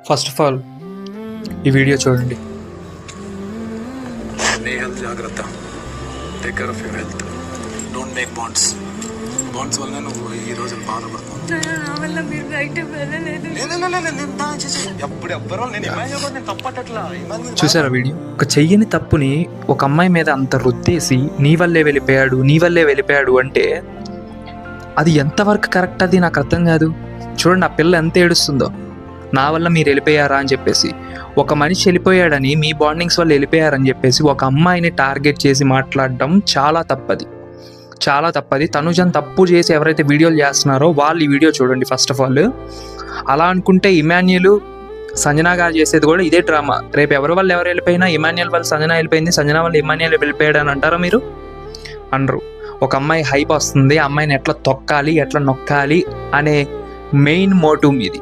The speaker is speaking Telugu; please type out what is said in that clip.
ఫస్ట్ ఆఫ్ ఆల్ ఈ వీడియో చూడండి. నీ హెల్త్ జాగ్రత్త, take care of your health, don't make bonds వల్ల నువ్వు ఈ రోజు బాధపడుతున్నావు. చూసారా వీడియో? ఒక చెయ్యని తప్పుని ఒక అమ్మాయి మీద అంత రుద్దేసి నీ వల్లే వెళ్ళిపోయాడు అంటే అది ఎంతవరకు కరెక్ట్? అది నాకు అర్థం కాదు. చూడండి ఆ పిల్ల ఎంత ఏడుస్తుందో, నా వల్ల మీరు వెళ్ళిపోయారా అని చెప్పేసి. ఒక మనిషి వెళ్ళిపోయాడని, మీ బాండింగ్స్ వల్ల వెళ్ళిపోయారని చెప్పేసి ఒక అమ్మాయిని టార్గెట్ చేసి మాట్లాడడం చాలా తప్పది. తనుజని తప్పు చేసి ఎవరైతే వీడియోలు చేస్తున్నారో వాళ్ళు ఈ వీడియో చూడండి ఫస్ట్ ఆఫ్ ఆల్. అలా అనుకుంటే ఇమాన్యుల్, సంజన గారు చేసేది కూడా ఇదే డ్రామా. రేపు ఎవరు వెళ్ళిపోయినా ఇమాన్యుల్ వాళ్ళు సంజన వెళ్ళిపోయింది, సంజన వాళ్ళు ఇమాన్యుల్ వెళ్ళిపోయాడు అని అంటారా మీరు? అనరు. ఒక అమ్మాయి హైప్ వస్తుంది, అమ్మాయిని ఎట్లా తొక్కాలి, ఎట్లా నొక్కాలి అనే మెయిన్ మోటివ్ మీది.